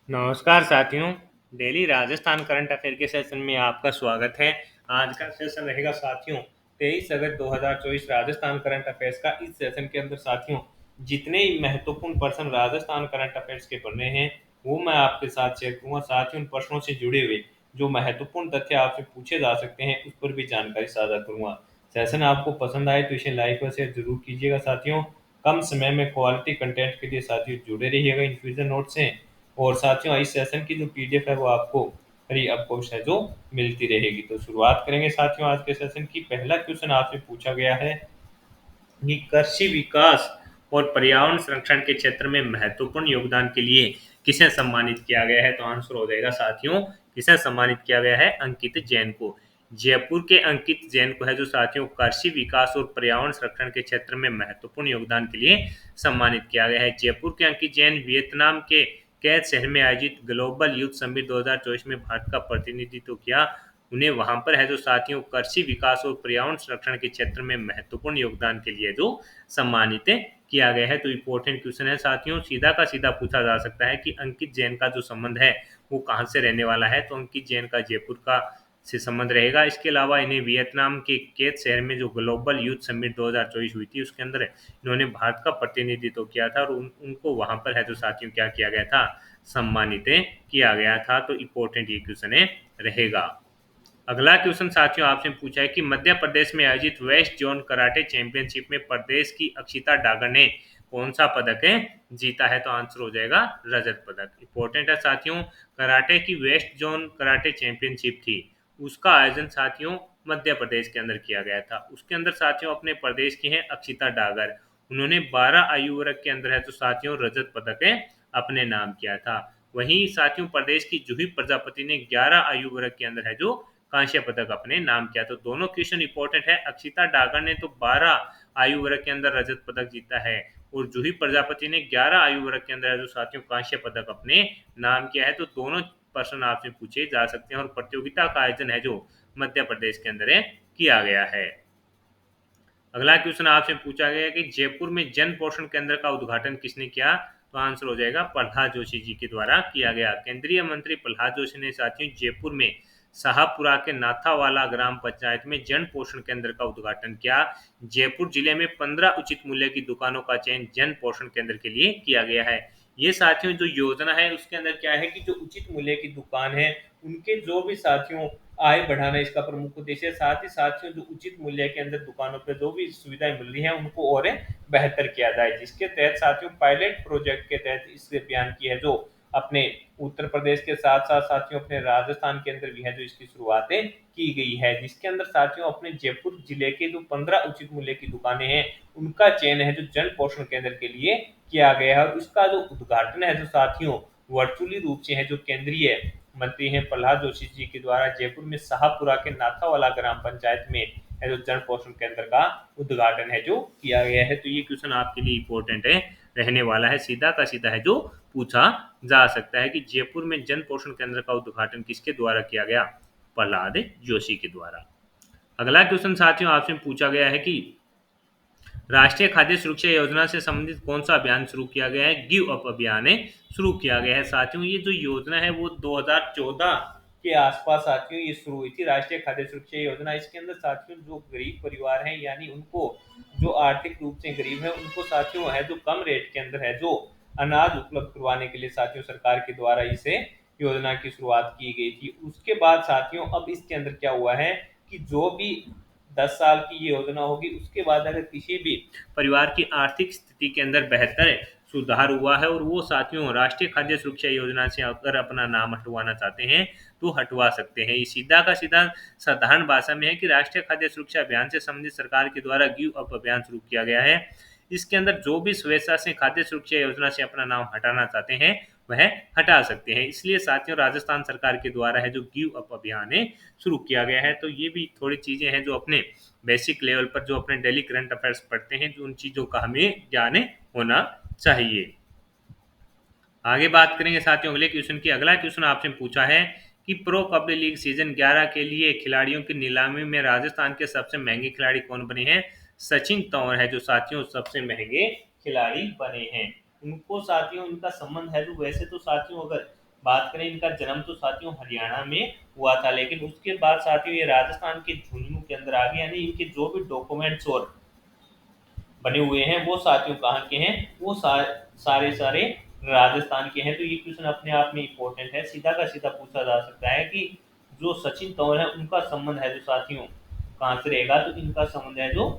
नमस्कार साथियों। Daily Rajasthan current affair के सेशन में आपका स्वागत है। आज का सेशन रहेगा साथियों 23 अगस्त 2024 राजस्थान करंट अफेयर्स का। इस सेशन के अंदर साथियों जितने ही महत्वपूर्ण प्रश्न राजस्थान करंट अफेयर्स के पढ़ने हैं वो मैं आपके साथ शेयर करूंगा। साथ ही उन प्रश्नों से जुड़े हुए जो महत्वपूर्ण तथ्य आपसे पूछे जा सकते हैं उस पर भी जानकारी साझा करूंगा। सेशन आपको पसंद आए तो इसे लाइक और शेयर जरूर कीजिएगा साथियों। कम समय में क्वालिटी कंटेंट के लिए साथियों जुड़े रहिएगा इन फ्यूजन नोट से। और साथियों इस सेशन की जो पीडीएफ है वो आपको फ्री ऑफ कॉस्ट है जो मिलती रहेगी। तो शुरुआत करेंगे साथियों आज के सेशन की। पहला क्वेश्चन आपसे पूछा गया है कि कृषि विकास और पर्यावरण संरक्षण के क्षेत्र में महत्वपूर्ण योगदान के लिए किसे सम्मानित किया गया है। तो आंसर हो जाएगा साथियों किसे सम्मानित किया गया है, अंकित जैन को। जयपुर के अंकित जैन को है जो साथियों कृषि विकास और पर्यावरण संरक्षण के क्षेत्र में महत्वपूर्ण योगदान के लिए सम्मानित किया गया है। जयपुर के अंकित जैन वियतनाम के कैद शहर में आयोजित ग्लोबल यूथ समिट 2024 में भारत का प्रतिनिधित्व किया। उन्हें वहां पर है जो साथियों कृषि विकास और पर्यावरण संरक्षण के क्षेत्र में महत्वपूर्ण योगदान के लिए जो सम्मानित किया गया है। तो इंपॉर्टेंट क्वेश्चन है साथियों, सीधा का सीधा पूछा जा सकता है कि अंकित जैन का जो संबंध है वो कहाँ से रहने वाला है। तो अंकित जैन का जयपुर का से संबंध रहेगा। इसके अलावा इन्हें वियतनाम के केत शहर में जो ग्लोबल यूथ समिट 2024 हुई थी उसके अंदर इन्होंने भारत का प्रतिनिधित्व किया था और उनको वहां पर है जो साथियों क्या किया गया था, सम्मानित किया गया था। तो इंपॉर्टेंट ये क्वेश्चन रहेगा। अगला क्वेश्चन साथियों आपसे पूछा है कि मध्य प्रदेश में आयोजित वेस्ट जोन कराटे चैंपियनशिप में प्रदेश की अक्षिता डागर ने कौन सा पदक जीता है। तो आंसर हो जाएगा रजत पदक। इंपॉर्टेंट है साथियों, कराटे की वेस्ट जोन कराटे चैंपियनशिप थी उसका आयोजन साथियों मध्य प्रदेश के अंदर किया गया था। उसके अंदर साथियों अपने प्रदेश की हैं अक्षिता डागर। उन्होंने 12 आयु वर्ग के अंदर है तो साथियों रजत पदक अपने नाम किया था। वहीं साथियों प्रदेश की जूही प्रजापति ने 11 आयु वर्ग के अंदर है जो कांस्य पदक अपने नाम किया। तो दोनों क्वेश्चन इंपॉर्टेंट है। अक्षिता डागर ने तो 12 आयु वर्ग के अंदर रजत पदक जीता है और जूही प्रजापति ने 11 आयु वर्ग के अंदर जो साथियों कांस्य पदक अपने नाम किया है। तो दोनों प्रश्न आपसे पूछे जा सकते हैं और प्रतियोगिता का आयोजन है जो मध्य प्रदेश के अंदर किया गया है। अगला क्वेश्चन आपसे पूछा गया है कि जयपुर में जन पोषण केंद्र का उद्घाटन किसने किया। तो आंसर हो जाएगा प्रहलाद जोशी जी के द्वारा किया गया। केंद्रीय मंत्री प्रहलाद जोशी ने साथियों जयपुर में शाहपुरा के नाथावाला ग्राम पंचायत में जन पोषण केंद्र का उद्घाटन किया। जयपुर जिले में 15 उचित मूल्य की दुकानों का चयन जन पोषण केंद्र के लिए किया गया है। ये साथियों जो योजना है उसके अंदर क्या है कि जो उचित मूल्य की दुकान है उनके जो भी साथियों आय बढ़ाना इसका प्रमुख उद्देश्य है। साथ ही साथियों जो उचित मूल्य के अंदर दुकानों पर जो भी सुविधाएं मिल रही हैं उनको और बेहतर किया जाए, जिसके तहत साथियों पायलट प्रोजेक्ट के तहत इस अभियान की है जो अपने उत्तर प्रदेश के साथ साथ साथियों अपने राजस्थान के अंदर भी है जो इसकी शुरुआतें की गई है। जिसके अंदर साथियों अपने जयपुर जिले के जो 15 उचित मूल्य की दुकानें हैं उनका चयन है जो जन पोषण केंद्र के लिए किया गया है। और इसका जो उद्घाटन है जो साथियों वर्चुअली रूप से है जो केंद्रीय मंत्री हैं प्रहलाद जोशी जी के द्वारा जयपुर में शाहपुरा के नाथावाला ग्राम पंचायत में है जो जन पोषण केंद्र का उद्घाटन है जो किया गया है। तो ये क्वेश्चन आपके लिए इंपॉर्टेंट है रहने वाला है, सीधा का सीधा है जो पूछा जा सकता है कि जयपुर में जन पोषण केंद्र का उद्घाटन किसके द्वारा किया गया, प्रहलाद जोशी के द्वारा। अगला क्वेश्चन साथियों आपसे पूछा गया है कि राष्ट्रीय खाद्य सुरक्षा योजना से संबंधित कौन सा अभियान शुरू किया गया है। गिव अप अभियान शुरू किया गया है। साथियों ये जो योजना है वो 2014 के आसपास साथियों ये शुरू हुई थी, राष्ट्रीय खाद्य सुरक्षा योजना। इसके अंदर साथियों जो गरीब परिवार हैं यानी उनको जो आर्थिक रूप से गरीब है उनको साथियों है जो कम रेट के अंदर है जो अनाज उपलब्ध करवाने के लिए साथियों सरकार के द्वारा इसे योजना की शुरुआत की गई थी। उसके बाद साथियों अब इसके अंदर क्या हुआ है कि जो भी 10 साल की ये योजना होगी उसके बाद अगर किसी भी परिवार की आर्थिक स्थिति के अंदर बेहतर सुधार हुआ है और वो साथियों राष्ट्रीय खाद्य सुरक्षा योजना से अगर अपना नाम हटवाना चाहते हैं तो हटवा सकते हैं। ये सीधा का सीधा साधारण भाषा में है कि राष्ट्रीय खाद्य सुरक्षा अभियान से संबंधित सरकार के द्वारा गिव अप अभियान शुरू किया गया है। इसके अंदर जो भी स्वेच्छा से खाद्य सुरक्षा योजना से अपना नाम हटाना चाहते हैं वह हटा सकते हैं। इसलिए साथियों राजस्थान सरकार के द्वारा है जो गिव अप अभियान शुरू किया गया है। तो ये भी थोड़ी चीजें हैं जो अपने बेसिक लेवल पर जो अपने डेली करंट अफेयर्स पढ़ते हैं जो उन चीजों का हमें ज्ञान होना चाहिए। आगे बात करेंगे साथियों अगले क्वेश्चन की। अगला क्वेश्चन आपसे पूछा है कि प्रो कबड्डी लीग सीजन 11 के लिए खिलाड़ियों की नीलामी में राजस्थान के सबसे महंगे खिलाड़ी कौन बने हैं। सचिन तंवर है जो साथियों सबसे महंगे खिलाड़ी बने हैं। उनको साथियों इनका संबंध है जो वैसे तो साथियों अगर बात करें इनका जन्म तो साथियों हरियाणा में हुआ था, लेकिन उसके बाद साथियों ये राजस्थान के झुंझुनू के अंदर आ गए, यानी इनके जो भी डॉक्यूमेंट्स और बने हुए हैं वो साथियों कहाँ के हैं, वो सारे सारे राजस्थान के हैं। तो ये क्वेश्चन अपने आप में इम्पोर्टेंट है, सीधा का सीधा पूछा जा सकता है कि जो सचिन तंवर है उनका संबंध है जो साथियों कहाँ से रहेगा, तो इनका संबंध है जो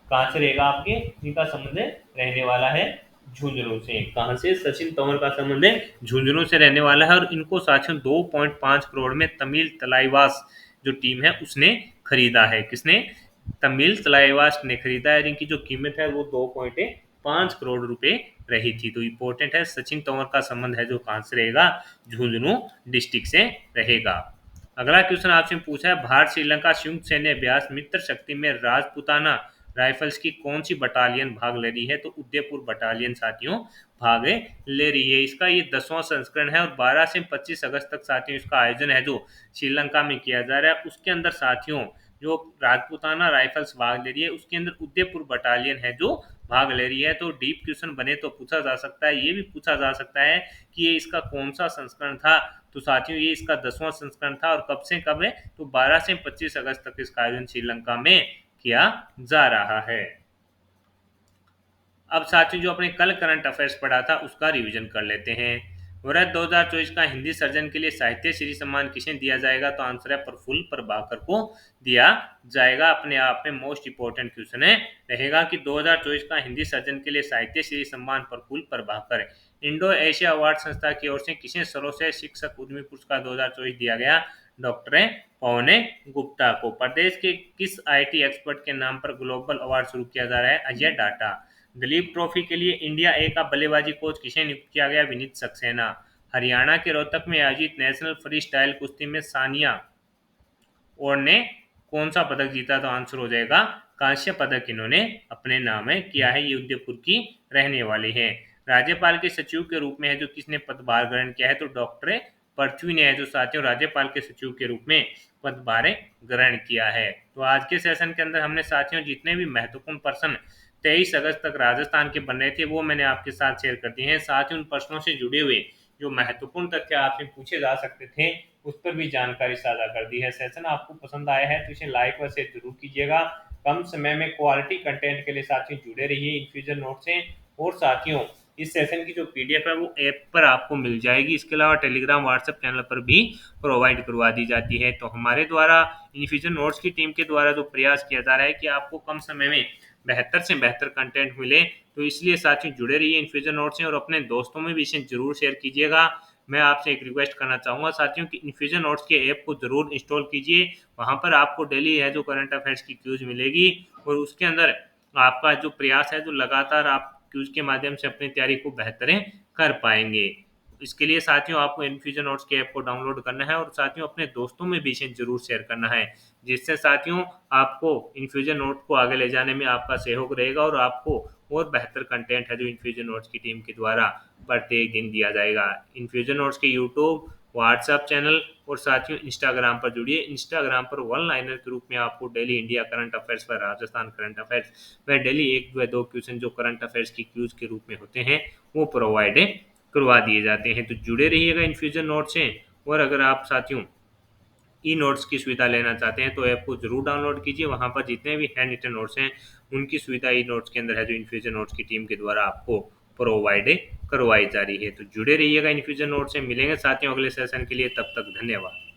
कहाँ से रहेगा आपके, इनका संबंध रहने वाला है झुंझुनू से। कहाँ से, सचिन तंवर का संबंध है झुंझुनू से रहने वाला है। और इनको साथियों 2.5 करोड़ में तमिल तलाईवास जो टीम है उसने खरीदा है। किसने, तमिल तलाईवास ने खरीदा है। इनकी जो कीमत है वो 2.5 करोड़ रुपए रही थी। तो इंपॉर्टेंट है, सचिन तंवर का संबंध है जो कहाँ से रहेगा, झुंझुनू डिस्ट्रिक्ट से रहेगा। अगला क्वेश्चन आपसे पूछा है, भारत श्रीलंका संयुक्त सैन्य अभ्यास मित्र शक्ति में राजपुताना राइफल्स की कौन सी बटालियन भाग ले रही है, तो उदयपुर बटालियन साथियों भाग ले रही है। इसका ये 10वां संस्करण है और 12 से 25 अगस्त तक साथियों इसका आयोजन है जो श्रीलंका में किया जा रहा है। उसके अंदर साथियों जो राजपुताना राइफल्स भाग ले रही है उसके अंदर उदयपुर बटालियन है जो भाग ले रही है। तो डीप क्वेश्चन बने तो पूछा जा सकता है, ये भी पूछा जा सकता है कि ये इसका कौन सा संस्करण था। तो साथियों ये इसका 10वां संस्करण था और कब से कब है, तो 12 से 25 अगस्त तक इसका आयोजन श्रीलंका में किया जा रहा है। अब साथियों जो अपने कल करंट अफेयर्स पढ़ा था उसका रिवीजन कर लेते हैं। वर्ष 2024 का हिंदी सर्जन के लिए साहित्य श्री सम्मान किसे दिया जाएगा, तो आंसर है प्रफुल्ल प्रभाकर को दिया जाएगा। अपने आप में मोस्ट इंपोर्टेंट क्वेश्चन है रहेगा कि 2024 का हिंदी सर्जन के लिए Sahitya Shri Samman Praphulla Prabhakar. Indo Asia award संस्था की ओर से किसे सर्वश्रेष्ठ शिक्षक उद्यमी पुरस्कार 2024 दिया गया, डॉक्टर पवन गुप्ता को। प्रदेश के किस आईटी एक्सपर्ट के नाम पर ग्लोबल अवार्ड शुरू किया जा रहा है, अजय डाटा। दिलीप ट्रॉफी के लिए इंडिया ए का बल्लेबाजी कोच किसे नियुक्त किया गया, विनीत सक्सेना। हरियाणा के रोहतक में आयोजित नेशनल फ्री स्टाइल कुश्ती में सानिया और ने कौन सा पदक जीता, तो आंसर हो जाएगा कांस्य पदक इन्होंने अपने नाम है किया है। ये उदयपुर की रहने वाली है। राज्यपाल के सचिव के रूप में है जो किसने पदभार ग्रहण किया है, तो डॉक्टर पृथ्वी ने है जो साथियों राज्यपाल के सचिव के रूप में पदभार ग्रहण किया है। तो आज के सेशन के अंदर हमने साथियों जितने भी महत्वपूर्ण प्रश्न 23 अगस्त तक राजस्थान के बन रहे थे वो मैंने आपके साथ शेयर कर दिए हैं। साथ ही उन प्रश्नों से जुड़े हुए जो महत्वपूर्ण तथ्य आपसे पूछे जा सकते थे उस पर भी जानकारी साझा कर दी है। सेशन आपको पसंद आया है तो इसे लाइक व शेयर जरूर कीजिएगा। कम समय में क्वालिटी कंटेंट के लिए साथियों जुड़े रहिए इन्फ्यूजन नोट से। और साथियों इस सेशन की जो पीडीएफ है वो ऐप पर आपको मिल जाएगी। इसके अलावा टेलीग्राम व्हाट्सएप चैनल पर भी प्रोवाइड करवा दी जाती है। तो हमारे द्वारा इन्फ्यूजन नोट्स की टीम के द्वारा जो प्रयास किया जा रहा है कि आपको कम समय में बेहतर से बेहतर कंटेंट मिले, तो इसलिए साथियों जुड़े रहिए इन्फ्यूजन नोट से और अपने दोस्तों में भी इसे जरूर शेयर कीजिएगा। मैं आपसे एक रिक्वेस्ट करना चाहूँगा साथियों कि इन्फ्यूजन नोट्स के ऐप को जरूर इंस्टॉल कीजिए। वहाँ पर आपको डेली है जो करंट अफेयर्स की क्यूज मिलेगी और उसके अंदर आपका जो प्रयास है जो लगातार आप क्यूज के माध्यम से अपनी तैयारी को बेहतर कर पाएंगे। इसके लिए साथियों आपको इन्फ्यूजन नोट्स के ऐप को डाउनलोड करना है और साथियों अपने दोस्तों में भी इसे जरूर शेयर करना है, जिससे साथियों आपको इन्फ्यूजन नोट को आगे ले जाने में आपका सहयोग रहेगा और आपको और बेहतर कंटेंट है जो इन्फ्यूजन नोट्स की टीम के द्वारा प्रत्येक दिन दिया जाएगा। इन्फ्यूजन नोट्स के यूट्यूब व्हाट्सएप चैनल और साथियों इंस्टाग्राम पर जुड़िए। इंस्टाग्राम पर वन लाइनर के रूप में आपको डेली इंडिया करंट अफेयर्स व राजस्थान करंट अफेयर्स व डेली एक व दो क्वेश्चन जो करंट अफेयर्स की क्यूज के रूप में होते हैं वो प्रोवाइड करवा दिए जाते हैं। तो जुड़े रहिएगा इन्फ्यूजन नोट से। और अगर आप साथियों ई नोट्स की सुविधा लेना चाहते हैं तो ऐप को जरूर डाउनलोड कीजिए। वहां पर जितने भी हैंड रिटन नोट्स हैं उनकी सुविधा ई नोट्स के अंदर है जो इन्फ्यूजन नोट्स की टीम के द्वारा आपको प्रोवाइड करवाई जा रही है। तो जुड़े रहिएगा इन्फ्यूजन नोट से। मिलेंगे साथियों अगले सेशन के लिए, तब तक धन्यवाद।